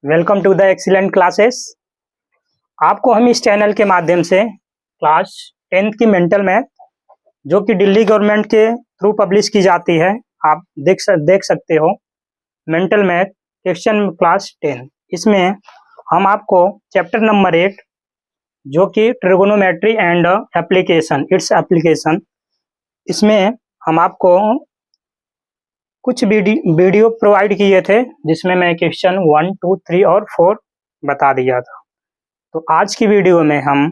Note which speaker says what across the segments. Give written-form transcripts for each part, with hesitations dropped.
Speaker 1: Welcome to the excellent classes. आपको हम इस चैनल के माध्यम से क्लास 10th की मेंटल मैथ जो कि दिल्ली गवर्नमेंट के थ्रू पब्लिश की जाती है, आप देख सकते हो। मेंटल मैथ सेक्शन क्लास 10, इसमें हम आपको चैप्टर नंबर 8 जो कि ट्रिगोनोमेट्री एंड इट्स एप्लीकेशन, इसमें हम आपको कुछ वीडियो प्रोवाइड किए थे जिसमें मैं क्वेश्चन 1, 2, 3 और 4 बता दिया था। तो आज की वीडियो में हम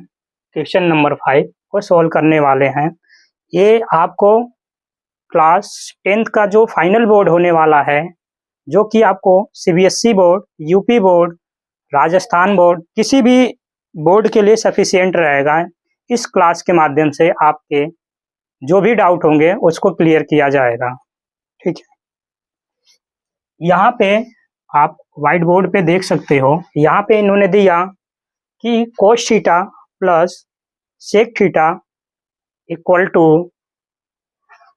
Speaker 1: क्वेश्चन नंबर 5 को सॉल्व करने वाले हैं। ये आपको क्लास 10th का जो फाइनल बोर्ड होने वाला है, जो कि आपको CBSE board, UP board, Rajasthan board, किसी भी बोर्ड के लिए सफिशिएंट रहेगा। इस क्लास के माध्यम से आपके जो भी डाउट होंगे उसको क्लियर किया जाएगा। ठीक है, यहाँ पे आप व्हाइट बोर्ड पे देख सकते हो। यहाँ पे इन्होंने दिया कि cos theta plus sec theta equal to,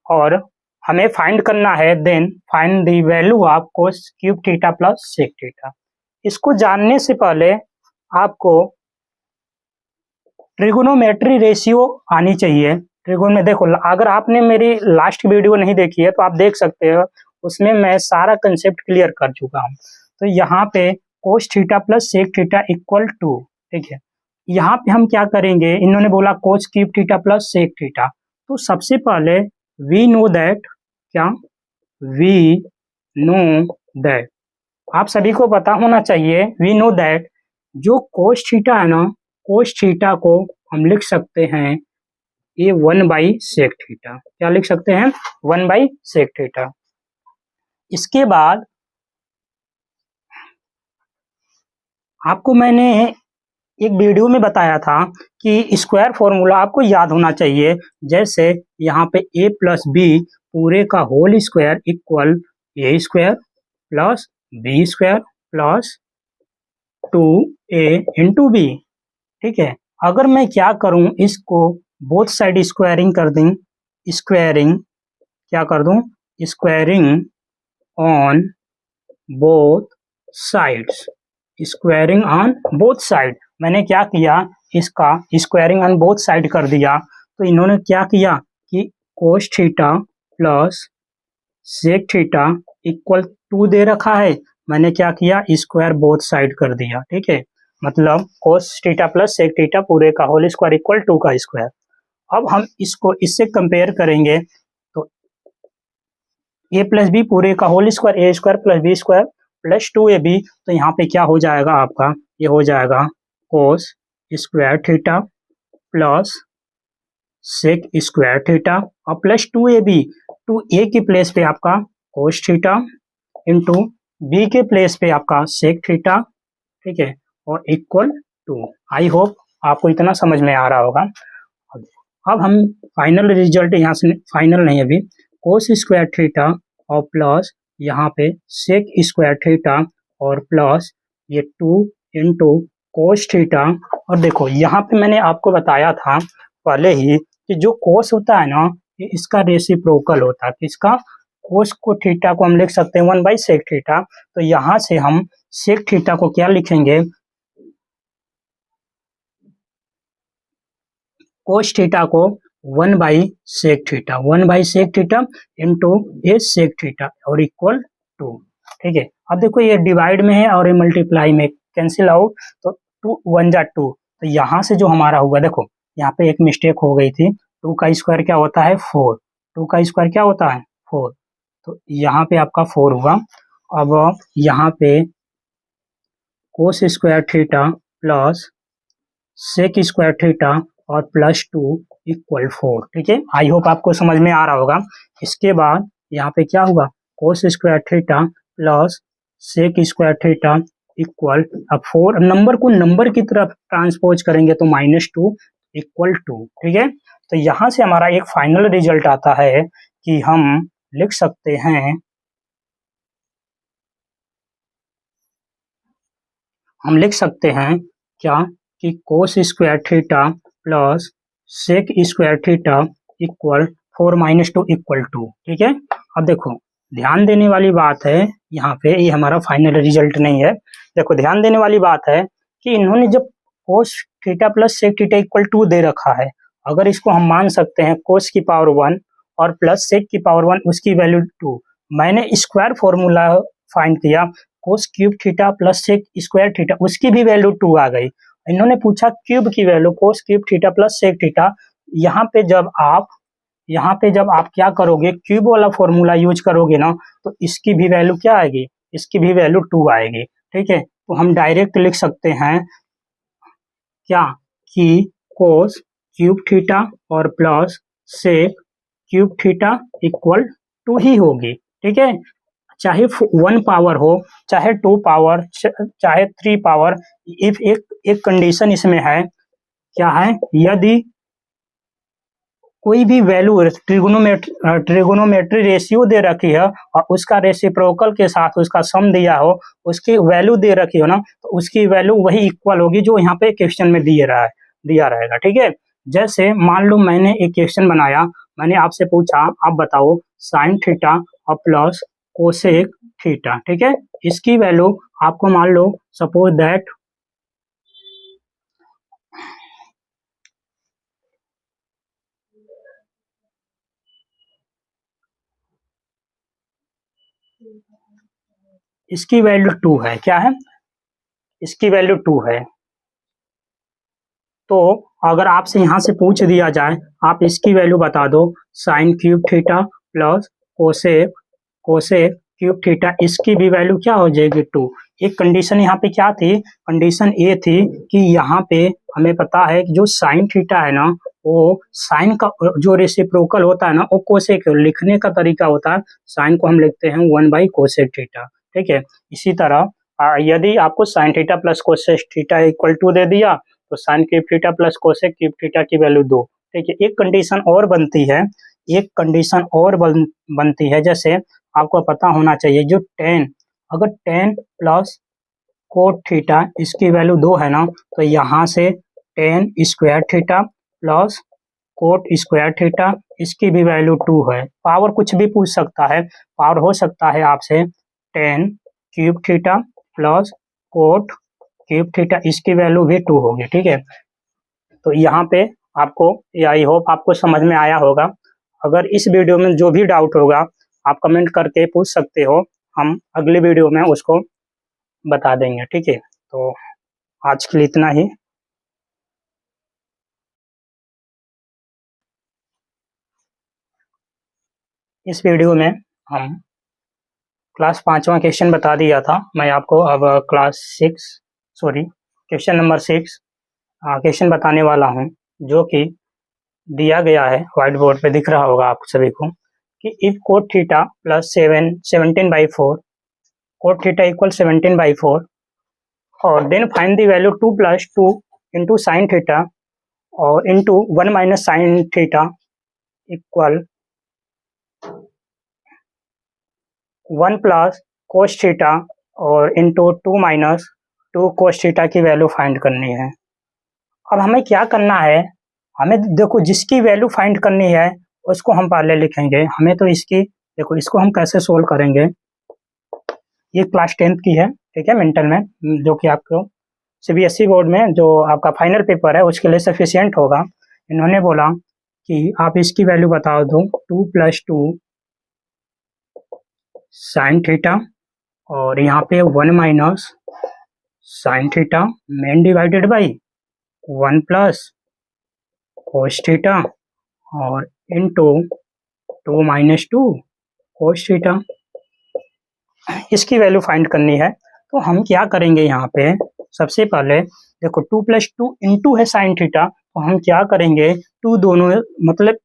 Speaker 1: और हमें फाइंड करना है then find the value of cos cube theta plus sec theta. इसको जानने से पहले आपको ट्रिगोनोमेट्री रेशियो आनी चाहिए। ट्रिगोन में देखो, अगर आपने मेरी लास्ट वीडियो नहीं देखी है तो आप देख सकते हो, उसमें मैं सारा कंसेप्ट क्लियर कर चुका हूँ। तो यहाँ पे cos theta plus sec theta equal to, ठीक है, यहाँ पे हम क्या करेंगे, इन्होंने बोला cos cube theta plus sec theta. तो सबसे पहले वी नो दैट, क्या वी नो दैट, आप सभी को पता होना चाहिए, वी नो दैट जो कोस थीटा है ना, कोस थीटा को हम लिख सकते हैं ये 1/सेक थीटा। क्या लिख सकते हैं? 1/सेक थीटा। इसके बाद आपको मैंने एक वीडियो में बताया था कि स्क्वायर फॉर्मूला आपको याद होना चाहिए। जैसे यहाँ पे a प्लस बी पूरे का whole square equal A square plus B square plus 2a into B. ठीक है, अगर मैं क्या करूं, इसको बोथ साइड स्क्वायरिंग कर दूं, स्क्वायरिंग क्या कर दूं, squaring on both sides, squaring on both side. मैंने क्या किया, इसका स्क्वायरिंग ऑन बोथ साइड कर दिया। तो इन्होंने क्या किया कि cos theta plus sec theta equal to दे रखा है, मैंने क्या किया, स्क्वायर बोथ साइड कर दिया। ठीक है, मतलब cos theta plus sec theta पूरे का होल स्क्वायर इक्वल 2 का स्क्वायर। अब हम इसको इससे कंपेयर करेंगे तो ए प्लस बी पूरे का whole square, A square plus B square plus 2ab। तो यहाँ पे क्या हो जाएगा आपका, ये हो जाएगा cos square theta plus sec square theta और प्लस 2ab। 2a के प्लेस पे आपका कोस थीटा इंटू बी के प्लेस पे आपका सेक थीटा। ठीक है, और इक्वल टू। आई होप आपको इतना समझ में आ रहा होगा। अब हम फाइनल रिजल्ट, यहाँ से फाइनल नहीं अभी, कोस स्क्वायर थीटा और प्लस यहाँ पे सेक स्क्वायर थीटा और प्लस ये 2 इंटू कोस थीटा। और देखो यहाँ पे मैंने आपको बताया था पहले ही कि जो कोस होता है ना, ये इसका रेसिप्रोकल होता है। इसका कोस को थीटा को हम लिख सकते हैं 1/सेक थीटा। तो यहाँ से हम सेक थीटा को क्या लिखेंगे, कोस थीटा को 1/सेक थीटा, 1/सेक थीटा इंटू ए सेक थीटा और इक्वल टू। ठीक है, अब देखो ये डिवाइड में है और ये मल्टीप्लाई में, कैंसिल आउट, तो 2 1 जा 2। तो यहाँ से जो हमारा होगा, देखो यहाँ पे एक मिस्टेक हो गई थी, 2 का स्क्वायर क्या होता है 4, 2 का स्क्वायर क्या होता है 4, तो यहाँ पे आपका 4 हुआ। अब यहाँ पे cos square theta plus sec square theta और प्लस 2 इक्वल 4। ठीक है, आई होप आपको समझ में आ रहा होगा। इसके बाद यहाँ पे क्या होगा, cos square theta plus sec square theta equal, अब 4 नंबर को नंबर की तरफ ट्रांसपोज करेंगे तो -2 इक्वल 2। ठीक है, तो यहाँ से हमारा एक फाइनल रिजल्ट आता है कि हम लिख सकते हैं, क्या कि cos square theta plus sec square theta equal 4 - 2 equal 2। ठीक है, अब देखो ध्यान देने वाली बात है यहाँ पे, ये हमारा फाइनल रिजल्ट नहीं है। देखो ध्यान देने वाली बात है कि इन्होंने जब cos theta plus sec theta equal 2 दे रखा है, अगर इसको हम मान सकते हैं कोस की पावर 1 और प्लस सेक की पावर 1 उसकी वैल्यू 2। मैंने स्क्वायर फॉर्मूला फाइंड किया, cos cube theta plus sec square theta उसकी भी वैल्यू 2 आ गई। इन्होंने पूछा क्यूब की value cos cube theta plus sec theta. यहाँ पे जब आप क्या करोगे, क्यूब वाला फॉर्मूला यूज करोगे ना, तो इसकी भी वैल्यू क्या आएगी, इसकी भी वैल्यू 2 आएगी। ठीक है, तो हम डायरेक्ट लिख सकते हैं क्या कि कोस क्यूब थीटा और plus sec cube theta equal 2 ही होगी। ठीक है, चाहे 1 पावर हो, चाहे 2 पावर, चाहे 3 पावर। इफ एक कंडीशन इसमें है, क्या है, यदि कोई भी वैल्यू ट्रिगोनोमेट्री रेशियो दे रखी है और उसका रेसिप्रोकल के साथ उसका सम दिया हो, उसकी वैल्यू दे रखी हो ना, तो उसकी वैल्यू वही इक्वल होगी जो यहाँ पे क्वेश्चन में दिया रहेगा। ठीक है, जैसे मान लो मैंने एक क्वेश्चन बनाया, मैंने आपसे पूछा आप बताओ साइन थीटा और प्लस कोसेक थीटा। ठीक है, इसकी वैल्यू आपको मान लो सपोज दैट इसकी वैल्यू 2 है। क्या है, इसकी वैल्यू 2 है। तो अगर आपसे यहाँ से पूछ दिया जाए आप इसकी वैल्यू बता दो, sine cube theta plus cosec cube theta, इसकी भी वैल्यू क्या हो जाएगी 2। एक कंडीशन यहाँ पे क्या थी, कंडीशन ये थी कि यहाँ पे हमें पता है कि जो साइन थीटा है ना, वो साइन का जो रेसिप्रोकल होता है ना, वो कोसेक लिखने का तरीका होता है, साइन को हम लिखते हैं 1/कोसेक थीटा। ठीक है, इसी तरह यदि आपको sign theta plus cosec theta equal 2 दे दिया, तो sine cube theta plus cosec cube theta की वैल्यू 2। ठीक है, एक कंडीशन और बनती है, बनती है, जैसे आपको पता होना चाहिए जो अगर टेन प्लस कोट थीटा इसकी वैल्यू 2 है ना, तो यहाँ से ten square theta plus coat square theta इसकी भी वैल्यू 2 है। पावर कुछ भी पूछ सकता है, पावर हो सकता है आपसे ten cube theta plus coat cube theta, इसकी वैल्यू भी 2 होगी। ठीक है, तो यहाँ पे आपको, आई होप आपको समझ में आया होगा। अगर इस वीडियो में जो भी डाउट होगा आप कमेंट करके पूछ सकते हो, हम अगले वीडियो में उसको बता देंगे। ठीक है, तो आज के लिए इतना ही। इस वीडियो में हम क्लास 5वां क्वेश्चन बता दिया था मैं आपको, अब क्वेश्चन नंबर 6 क्वेश्चन बताने वाला हूँ, जो कि दिया गया है, व्हाइट बोर्ड पे दिख रहा होगा आप सभी को, कि if cot theta plus 17/4 cot theta equal 17/4 और then find the value 2 + 2 into sine theta और into 1 - sine theta equal 1 + cos theta और इंटू 2 - 2 कोस थीटा की वैल्यू फाइंड करनी है। अब हमें क्या करना है, हमें देखो जिसकी वैल्यू फाइंड करनी है उसको हम पहले लिखेंगे। हमें तो इसकी, देखो इसको हम कैसे सोल्व करेंगे, ये क्लास 10th की है। ठीक है, मेंटल में, जो कि आपको सीबीएसई बोर्ड में जो आपका फाइनल पेपर है उसके लिए सफिशिएंट होगा। इन्होंने बोला कि आप इसकी वैल्यू बता दो 2 + 2 साइन थीटा और यहाँ पे 1 - sine theta main divided by 1 + cos theta और इंटू 2 - 2 कोस थीटा, इसकी वैल्यू फाइंड करनी है। तो हम क्या करेंगे, यहाँ पे सबसे पहले देखो 2 + 2 इंटू है साइन थीटा, तो हम क्या करेंगे, 2 दोनों मतलब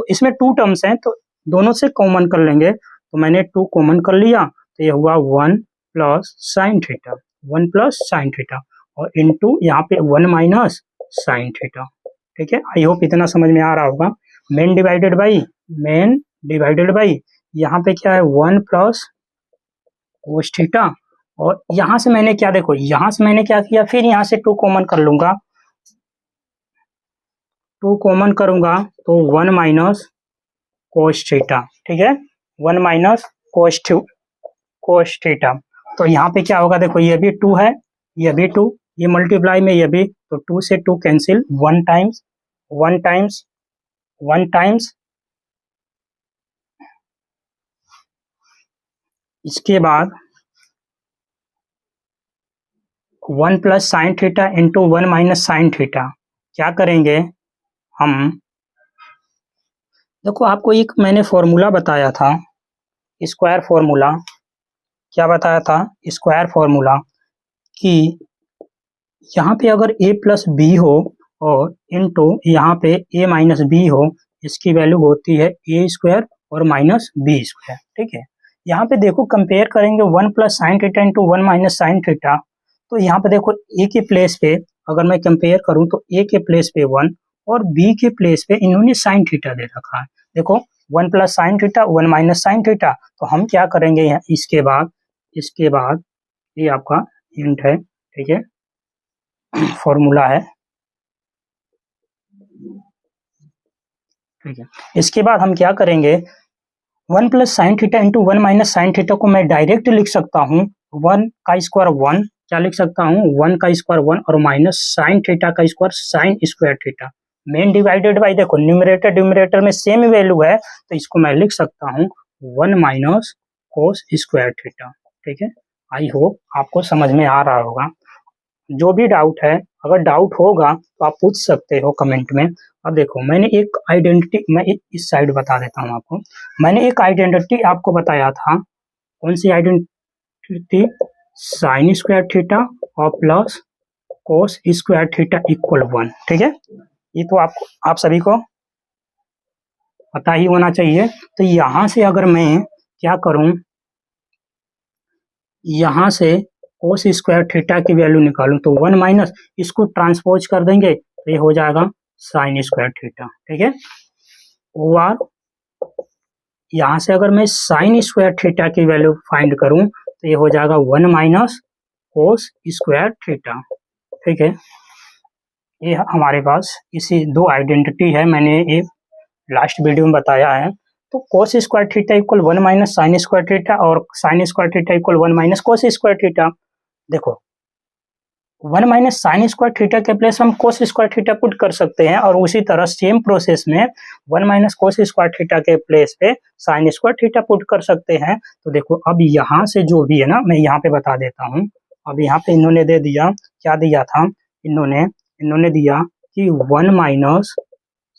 Speaker 1: इसमें 2 टर्म्स हैं तो दोनों से कॉमन कर लेंगे। तो मैंने 2 कॉमन कर लिया, तो ये हुआ 1 + साइन थीटा, 1 + साइन थीटा और इंटू यहाँ पे 1 - साइन थीटा। ठीक है, आई होप इतना समझ में आ रहा होगा। मेन डिवाइडेड बाई यहाँ पे क्या है 1 + कोस थीटा और यहाँ से मैंने क्या, देखो यहाँ से मैंने क्या किया, फिर यहाँ से 2 कॉमन कर लूंगा, 2 कॉमन करूंगा तो 1 - कोस थीटा। ठीक है, 1 - कोस थीटा। तो यहाँ पे क्या होगा, देखो ये भी 2 है, ये भी 2, ये मल्टीप्लाई में ये भी, तो 2 से 2 कैंसिल, 1 टाइम्स 1 टाइम्स 1 टाइम्स, इसके बाद 1 plus sign theta into 1 minus sine theta. क्या करेंगे हम, देखो आपको एक मैंने फॉर्मूला बताया था, स्क्वायर फॉर्मूला। क्या बताया था? स्क्वायर फॉर्मूला कि यहाँ पे अगर a प्लस बी हो और इनटू यहाँ पे a माइनस बी हो, इसकी वैल्यू होती है a स्क्वायर और माइनस बी स्क्वायर। ठीक है, यहाँ पे देखो कंपेयर करेंगे 1 plus sign theta into 1 minus sine theta. तो यहाँ पे देखो a के प्लेस पे अगर मैं कंपेयर करूँ तो a के प्लेस पे 1 और b के प्लेस पे इन्होंने साइन थीटा दे रखा है। देखो 1 plus sine theta 1 minus sine theta. तो हम क्या करेंगे यहाँ, इसके बाद ये आपका हिंट है, ठीक है, फॉर्मूला है, ठीक है। इसके बाद हम क्या करेंगे, 1 plus sign theta into 1 minus sine theta को मैं डायरेक्ट लिख सकता हूँ 1 का स्क्वायर 1, क्या लिख सकता हूँ 1 का स्क्वायर 1 और माइनस साइन थीटा का square sine square theta. Main divided by, देखो न्यूमरेटर डिनोमिनेटर में सेम वैल्यू है, तो इसको मैं लिख सकता हूँ 1 माइनस कोस स्क्वायर थीटा। ठीक है, आई होप आपको समझ में आ रहा होगा। जो भी डाउट है, अगर डाउट होगा तो आप पूछ सकते हो कमेंट में। अब देखो मैंने एक आइडेंटिटी, मैं इस साइड बता देता हूँ आपको। मैंने एक आइडेंटिटी आपको बताया था, कौन सी आइडेंटिटी? साइन स्क्वायर थीटा और plus cos square theta equal 1। ठीक है, ये तो आप सभी को पता ही होना चाहिए। तो यहाँ से अगर मैं क्या करूँ, यहाँ से कोस स्क्वायर थीटा की वैल्यू निकालूं तो 1 माइनस, इसको ट्रांसपोज कर देंगे तो ये हो जाएगा साइन स्क्वायर थीटा। ठीक है, और यहाँ से अगर मैं साइन स्क्वायर थीटा की वैल्यू फाइंड करूं तो ये हो जाएगा 1 माइनस कोस स्क्वायर थीटा। ठीक है, ये हमारे पास इसी दो आइडेंटिटी है, मैंने ये लास्ट वीडियो में बताया है। तो cos square theta equal 1 minus sine square theta और sine square theta equal 1 minus cos square theta. देखो 1 माइनस साइन स्क्वायर थीटा के प्लेस हम कोस स्क्वायर थीटा पुट कर सकते हैं, और उसी तरह सेम प्रोसेस में 1 माइनस कोस स्क्वायर थीटा के प्लेस पे साइन स्क्वायर थीटा पुट कर सकते हैं। तो देखो अब यहाँ से जो भी है ना, मैं यहाँ पे बता देता हूँ। अब यहाँ पे इन्होंने दे दिया, क्या दिया था, इन्होंने दिया कि 1 minus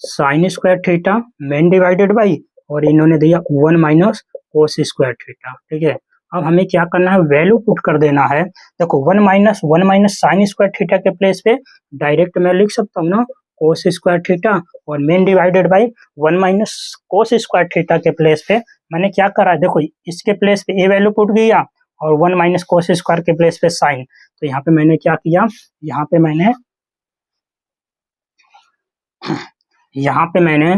Speaker 1: sine square theta main divided by, और इन्होंने दिया 1 माइनस कोस स्क्वायर थीटा। ठीक है, अब हमें क्या करना है, वैल्यू पुट कर देना है। देखो 1 माइनस साइन स्क्वायर थीटा के प्लेस पे डायरेक्ट मैं लिख सकता हूँ ना कोस स्क्वायर थीटा, और main divided by 1 minus cos square theta के प्लेस पे मैंने क्या करा है, देखो इसके प्लेस पे ए वैल्यू पुट किया और 1 माइनस कोस स्क्वायर के प्लेस पे साइन। तो यहाँ पे मैंने क्या किया, यहाँ पे मैंने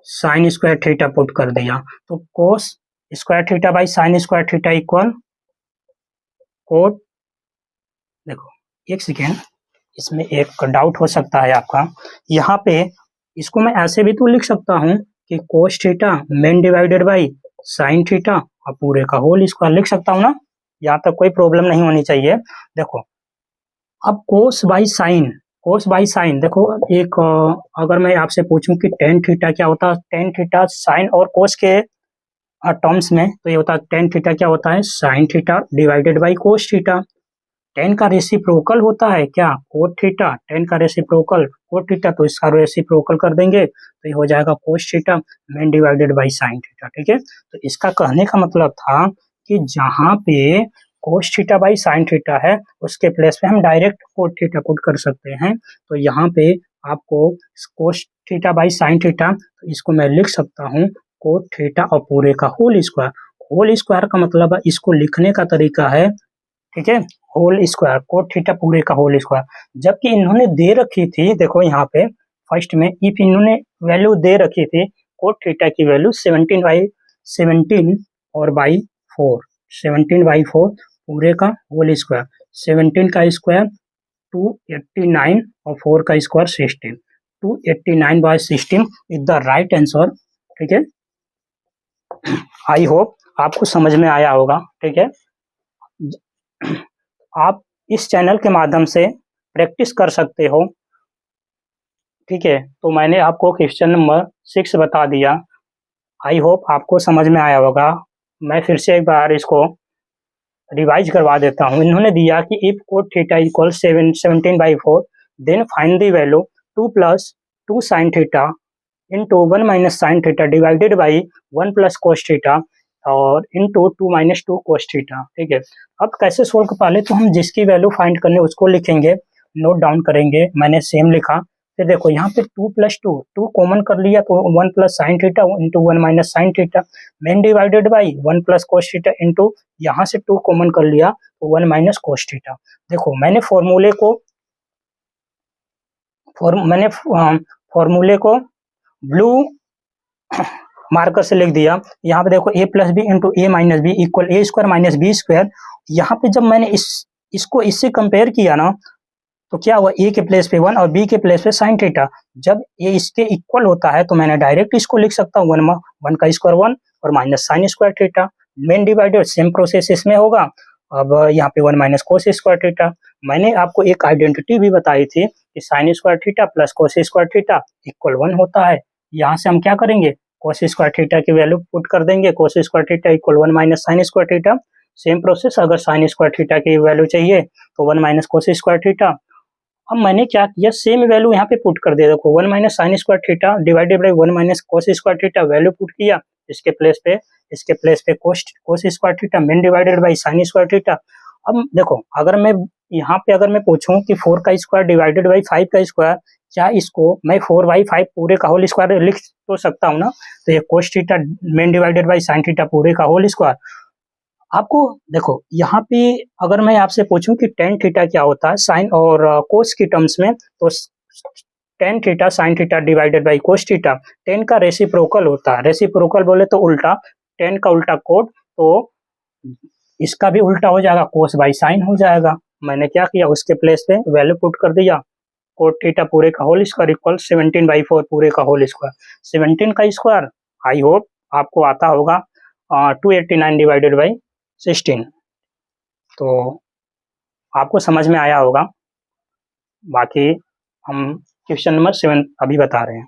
Speaker 1: साइन स्क्वायर थीटा पुट कर दिया। तो cos square theta by sine square theta equal cot. देखो एक सेकेंड, इसमें एक डाउट हो सकता है आपका, यहाँ पे इसको मैं ऐसे भी तो लिख सकता हूँ कि cos theta main divided by sine theta और पूरे का होल स्क्वायर लिख सकता हूँ ना, यहाँ तक कोई प्रॉब्लम नहीं होनी चाहिए। देखो अब कोस बाई साइन, देखो एक अगर मैं आपसे पूछूं कि टेन थीटा क्या होता है, टेन थीटा साइन और कोस के टर्म्स में, तो ये होता है टेन थीटा क्या होता है, sine theta divided by cos theta. Ten का रेसिप्रोकल होता है क्या, कोट थीटा, टेन का रेसिप्रोकल कोट थीटा, तो इसका रेसिप्रोकल कर देंगे तो ये हो जाएगा cos theta main divided by sine theta. ठीक है, तो इसका कहने का मतलब था कि जहाँ पे cos theta by sine theta है उसके प्लेस पे हम डायरेक्ट कोट थीटा पुट कर सकते हैं। तो यहाँ पे आपको cos theta by sine theta, तो इसको मैं लिख सकता हूँ कोट थीटा और पूरे का होल स्क्वायर। होल स्क्वायर का मतलब इसको लिखने का तरीका है, ठीक है, होल स्क्वायर, कोट थीटा पूरे का होल स्क्वायर। जबकि इन्होंने दे रखी थी, देखो यहाँ पे फर्स्ट में इफ इन्होंने वैल्यू दे रखी थी कोट थीटा की वैल्यू 17 और बाई 4, 17/4 पूरे का होल स्क्वायर, 17 का स्क्वायर 289 और 4 का square 16, 289/16 is the right answer. ठीक है, आई होप आपको समझ में आया होगा। ठीक है, आप इस चैनल के माध्यम से प्रैक्टिस कर सकते हो। ठीक है, तो मैंने आपको क्वेश्चन नंबर 6 बता दिया। आई होप आपको समझ में आया होगा। मैं फिर से एक बार इसको रिवाइज करवा देता हूँ। इन्होंने दिया कि if cot theta equal 17/4 then find the value 2 + 2 sin theta into 1 - sin theta divided by 1 + cos theta और इंटू 2 - 2 cos थीटा। ठीक है, अब कैसे सोल्व कर, पहले तो हम जिसकी वैल्यू फाइंड करनी है उसको लिखेंगे, नोट डाउन करेंगे। मैंने सेम लिखा। फिर देखो यहाँ पे 2 + 2 2 कॉमन कर लिया तो 1 + sin theta into 1 - sin theta main divided by 1 + cos theta into यहाँ से 2 कॉमन कर लिया तो 1 - cos थीटा। देखो मैंने फॉर्मूले को ब्लू मार्कर से लिख दिया। यहाँ पे देखो a + b into a - b equal a² - b²। यहाँ पे जब मैंने इसको इससे कंपेयर किया ना तो क्या हुआ, a के प्लेस पे 1 और b के प्लेस पे sin थीटा। जब ये इसके इक्वल होता है तो मैंने डायरेक्ट इसको लिख सकता हूँ 1 का स्क्वायर 1 और minus sin square theta. Main divided same process इसमें होगा। अब यहाँ पे 1 - cos स्क्वायर थीटा। मैंने आपको एक आइडेंटिटी भी बताई थी कि sin square theta plus cos square theta equal 1 होता है। यहाँ से हम क्या करेंगे, cos स्क्वायर थीटा की वैल्यू पुट कर देंगे। cos square theta equal 1 - sin square theta. Same process, अगर sin स्क्वायर थीटा की वैल्यू चाहिए तो 1 - cos स्क्वायर थीटा। अब मैंने क्या किया, सेम वैल्यू यहाँ पे पुट कर दिया। देखो 1 - sin square theta divided by 1 - cos square theta value put किया। इसके प्लेस पे cos square theta main divided by sin square theta. अब देखो अगर मैं पूछूं कि 4 का स्क्वायर डिवाइडेड बाई 5 का स्क्वायर, क्या इसको मैं 4/5 पूरे का होल स्क्वायर लिख तो सकता हूँ ना। तो ये cos theta main divided by sin theta पूरे का होल स्क्वायर। आपको देखो यहाँ पे अगर मैं आपसे पूछूं कि tan थीटा क्या होता है साइन और कोस की टर्म्स में, तो tan theta sine theta divided by cos theta. tan का रेसिप्रोकल होता है, रेसिप्रोकल बोले तो उल्टा, tan का उल्टा कोट, तो इसका भी उल्टा हो जाएगा, कोस बाई साइन हो जाएगा। मैंने क्या किया, उसके प्लेस पे वैल्यू पुट कर दिया। कोट थीटा पूरे का होल स्क्वायर इक्वल 17/4 पूरे का होल स्क्वायर। 17 का स्क्वायर आई होप आपको आता होगा 289 डिवाइडेड बाई 16। तो आपको समझ में आया होगा। बाकी हम क्वेश्चन नंबर 7 अभी बता रहे हैं।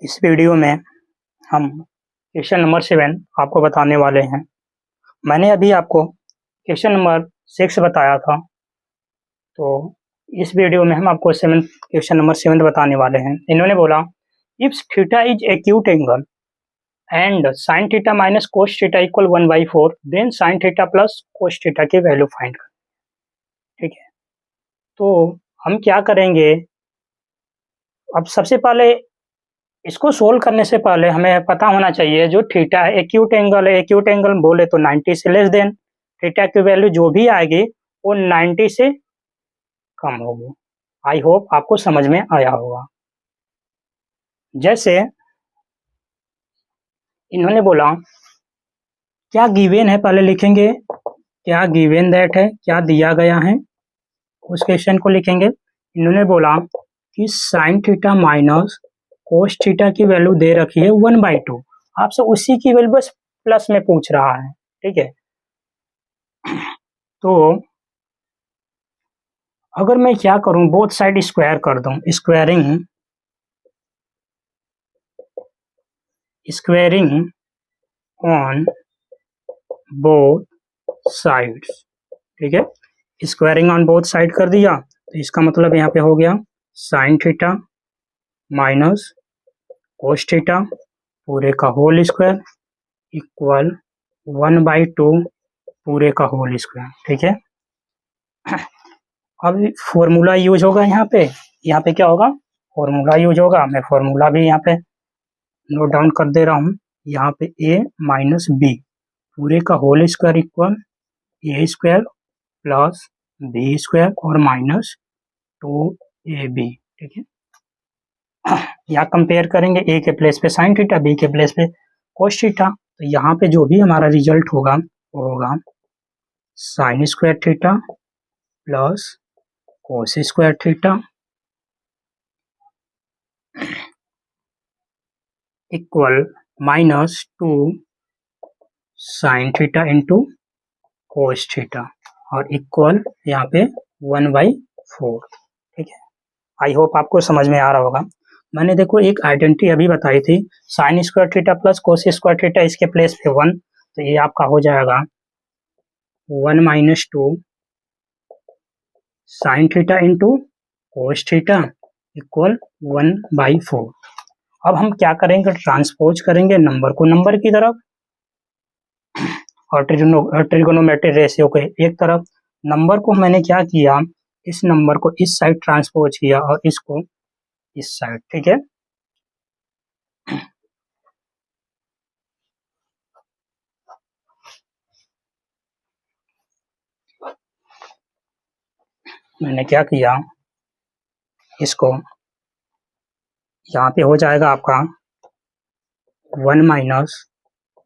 Speaker 1: इस वीडियो में हम क्वेश्चन नंबर 7 आपको बताने वाले हैं। मैंने अभी आपको क्वेश्चन नंबर 6 बताया था, तो इस वीडियो में हम आपको क्वेश्चन नंबर 7 बताने वाले हैं। इन्होंने बोला if theta is acute angle and sin theta minus cos theta equal 1/4 then sin theta plus cos theta की वैल्यू फाइंड कर। ठीक है, तो हम क्या करेंगे, अब सबसे पहले इसको सोल्व करने से पहले हमें पता होना चाहिए जो थीटा है एक्यूट एंगल है। एक्यूट एंगल बोले तो 90 से लेस देन, थीटा की वैल्यू जो भी आएगी वो 90 से कम होगी। आई होप आपको समझ में आया होगा। जैसे इन्होंने बोला क्या गिवन है, पहले लिखेंगे क्या गिवन दैट है, क्या दिया गया है, उस क्वेश्चन को लिखेंगे। इन्होंने बोला कि sine theta minus cos theta की वैल्यू दे रखी है 1/2। आपसे उसी की वैल्यू बस प्लस में पूछ रहा है। ठीक है, तो अगर मैं क्या करूं, बोथ साइड स्क्वायर कर दूं, स्क्वायरिंग ऑन बोथ साइड्स। ठीक है, स्क्वायरिंग ऑन बोथ साइड कर दिया तो इसका मतलब यहाँ पे हो गया sine theta minus cos theta पूरे का होल स्क्वायर इक्वल 1/2 पूरे का होल स्क्वायर। ठीक है, अब फॉर्मूला यूज होगा यहाँ पे क्या होगा, फॉर्मूला यूज होगा। मैं फॉर्मूला भी यहाँ पे नोट डाउन कर दे रहा हूँ। यहाँ पे a माइनस बी पूरे का whole square equal a² plus b² और माइनस 2ab। ठीक है, यहाँ कंपेयर करेंगे, a के प्लेस पे साइन थीटा, b के प्लेस पे कोस थीटा। तो यहाँ पे जो भी हमारा रिजल्ट होगा वो होगा sign square theta plus cos square theta equal -2 sine theta into cos theta और इक्वल यहाँ पे 1/4। ठीक है, आई होप आपको समझ में आ रहा होगा। मैंने देखो एक आइडेंटिटी अभी बताई थी, sign square theta plus cos square theta, इसके प्लेस पे 1, तो ये आपका हो जाएगा 1 - 2 sine theta into cos theta equal 1/4। अब हम क्या करेंगे, ट्रांसपोज करेंगे नंबर को नंबर की तरफ और ट्रिगोनोमेट्रिक रेशियो को एक तरफ। नंबर को मैंने क्या किया, इस नंबर को इस साइड ट्रांसपोज किया और इसको इस साइड। ठीक है, मैंने क्या किया, इसको यहाँ पे हो जाएगा आपका 1 -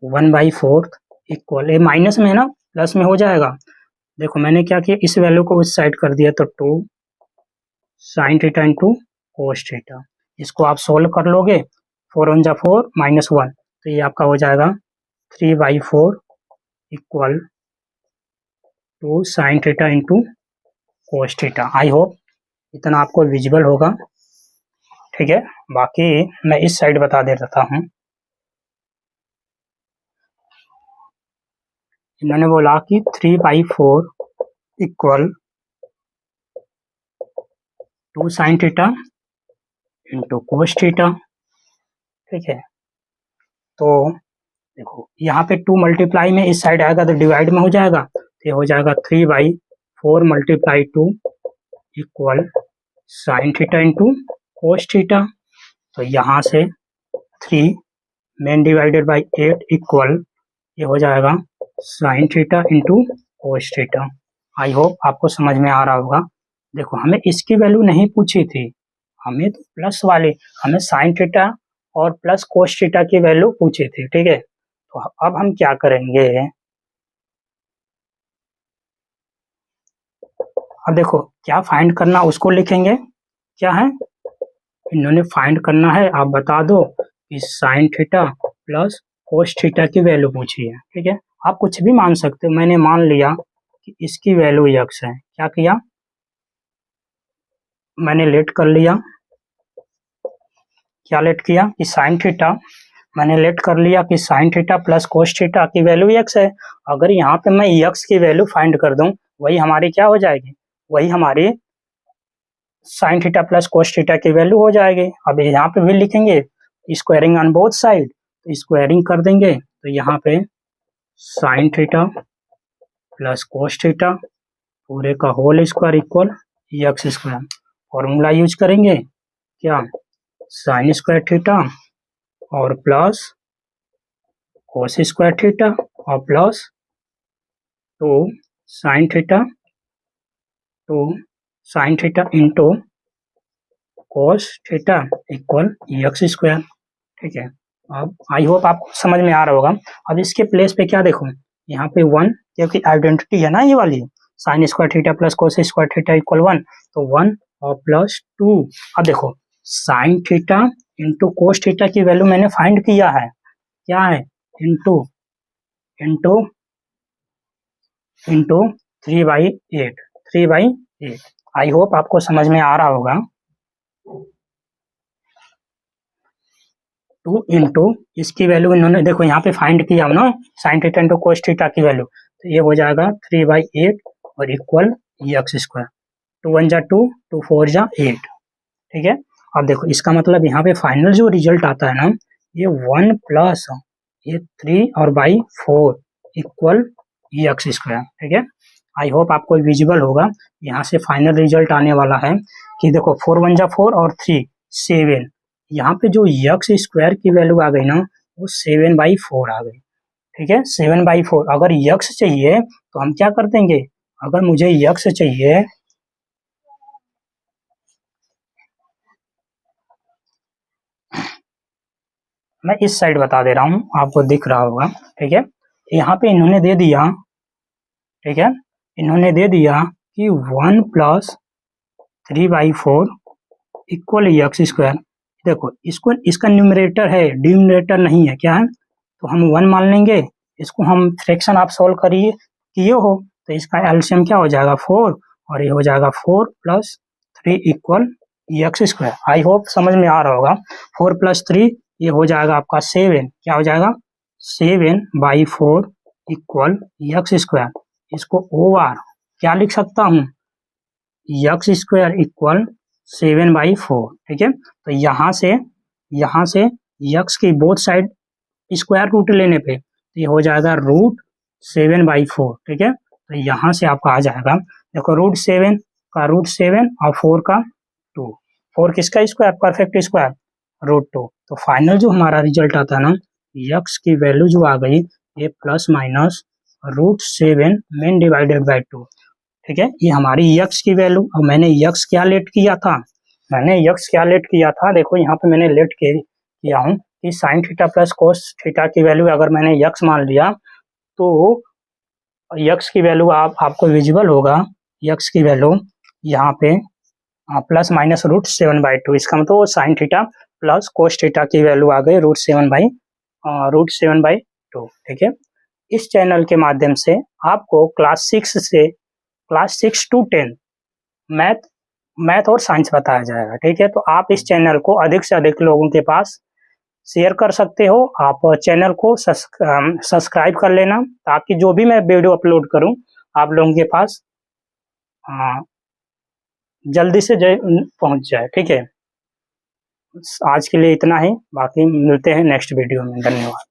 Speaker 1: 1/4 इक्वल, ये माइनस में है ना, प्लस में हो जाएगा। देखो मैंने क्या किया, इस वैल्यू को उस साइड कर दिया, तो 2 sine theta into cos theta. इसको आप सोल्व कर लोगे, 4 × 4 -1, तो ये आपका हो जाएगा 3/4 equal 2 sine theta into cos theta. I hope इतना आपको विजिबल होगा। ठीक है, बाकी मैं इस साइड बता दे देता हूँ। इन्होंने बोला कि 3/4 equal 2 sine theta into cos theta. ठीक है, तो देखो यहाँ पे 2 मल्टीप्लाई में इस साइड आएगा तो डिवाइड में हो जाएगा, तो ये हो जाएगा 3/4 × 2 equal sign theta into cos theta. तो यहाँ से 3 मेन डिवाइडेड बाई 8 इक्वल, ये हो जाएगा sign theta into cos theta. I hope आपको समझ में आ रहा होगा। देखो हमें इसकी वैल्यू नहीं पूछी थी, हमें तो प्लस वाले, हमें साइन थीटा और प्लस कोस थीटा की वैल्यू पूछी थी। ठीक है, तो अब हम क्या करेंगे, अब देखो क्या फाइंड करना उसको लिखेंगे। क्या है, इन्होंने फाइंड करना है, आप बता दो कि sign theta plus cos theta की वैल्यू पूछी है। ठीक है, आप कुछ भी मान सकते हो, मैंने मान लिया कि इसकी वैल्यू x है। क्या किया, मैंने लेट कर लिया, क्या लेट किया कि साइन थीटा, मैंने लेट कर लिया कि sign theta plus cos theta की वैल्यू x है। अगर यहाँ पे मैं x की वैल्यू फाइंड कर दूं, वही हमारी क्या हो जाएगी, वही हमारी sine theta plus cos theta की वैल्यू हो जाएगी। अब यहाँ पे भी लिखेंगे स्क्वायरिंग ऑन बोथ साइड, तो स्क्वायरिंग कर देंगे, तो यहाँ पे sine theta plus cos theta पूरे का whole square equal x square. Formula use करेंगे क्या, साइन स्क्वायर थीटा और प्लस कोस स्क्वायर थीटा और plus 2 sine theta into cos theta equal x square. ठीक है, अब आई होप आपको समझ में आ रहा होगा। अब इसके प्लेस पे क्या देखो, यहाँ पे 1, क्योंकि आइडेंटिटी है ना ये वाली, sign square theta plus cos square theta equal 1, तो 1 और प्लस 2। अब देखो sign theta into cos theta की वैल्यू मैंने फाइंड किया है, क्या है, into into into 3/8। I hope आपको समझ में आ रहा होगा। 2 इंटू इसकी वैल्यू इन्होंने देखो यहाँ पे फाइंड किया ना, sign theta into cos theta की वैल्यू, तो ये हो जाएगा 3/8 और इक्वल एक्स स्क्वायर। 2 × 1 = 2, 2 × 4 = 8। ठीक है, अब देखो इसका मतलब यहाँ पे फाइनल जो रिजल्ट आता है ना, ये 1 प्लस ये 3 और बाई 4 इक्वल एक्स स्क्वायर। ठीक है, आई होप आपको विजिबल होगा। यहाँ से फाइनल रिजल्ट आने वाला है कि देखो 4 × 1 = 4 और 3 7, यहाँ पे जो एक्स स्क्वायर की वैल्यू आ गई ना, वो 7/4 आ गई। ठीक है, 7/4। अगर एक्स चाहिए तो हम क्या कर देंगे, अगर मुझे एक्स चाहिए, मैं इस साइड बता दे रहा हूँ, आपको दिख रहा होगा। ठीक है, यहाँ पे इन्होंने दे दिया, ठीक है, इन्होंने दे दिया कि 1 + 3/4 इक्वल एक्स स्क्वायर। देखो इसको, इसका न्यूमरेटर है, डिनोमिनेटर नहीं है, क्या है, तो हम 1 मान लेंगे। इसको हम फ्रैक्शन आप सॉल्व किए हो तो इसका एलसीएम क्या हो जाएगा 4, और ये हो जाएगा 4 + 3 equal x square. I hope समझ में आ रहा होगा। 4 + 3 ये हो जाएगा आपका 7, क्या हो जाएगा 7/4 इक्वल एक्स स्क्वायर। इसको ओवर क्या लिख सकता हूँ, एक्स स्क्वायर इक्वल 7/4। ठीक है, तो यहाँ से एक्स की बोथ साइड स्क्वायर रूट लेने पे तो ये हो जाएगा √7/4। ठीक है, तो यहाँ से आपका आ जाएगा, देखो √7 का √7 और 4 का 2, 4 किसका स्क्वायर, परफेक्ट स्क्वायर √2। तो फाइनल जो हमारा रिजल्ट आता है ना, एक्स की वैल्यू जो आ गई ये ± √7 मेन डिवाइडेड बाई 2। ठीक है, ये हमारी एक्स की वैल्यू। और मैंने एक्स क्या लेट किया था, देखो यहाँ पे मैंने लेट किया हूँ कि sign theta plus cos theta की वैल्यू अगर मैंने एक्स मान लिया तो एक्स की वैल्यू आपको विजिबल होगा, एक्स की वैल्यू यहाँ पे ± √7/2। इसका मतलब sign theta plus cos theta की वैल्यू आ गई √7/2। ठीक है, इस चैनल के माध्यम से आपको क्लास 6 to 10 मैथ और साइंस बताया जाएगा। ठीक है, तो आप इस चैनल को अधिक से अधिक लोगों के पास शेयर कर सकते हो। आप चैनल को सब्सक्राइब कर लेना ताकि जो भी मैं वीडियो अपलोड करूं आप लोगों के पास जल्दी से पहुंच जाए। ठीक है, आज के लिए इतना ही, बाकी मिलते हैं नेक्स्ट वीडियो में। धन्यवाद।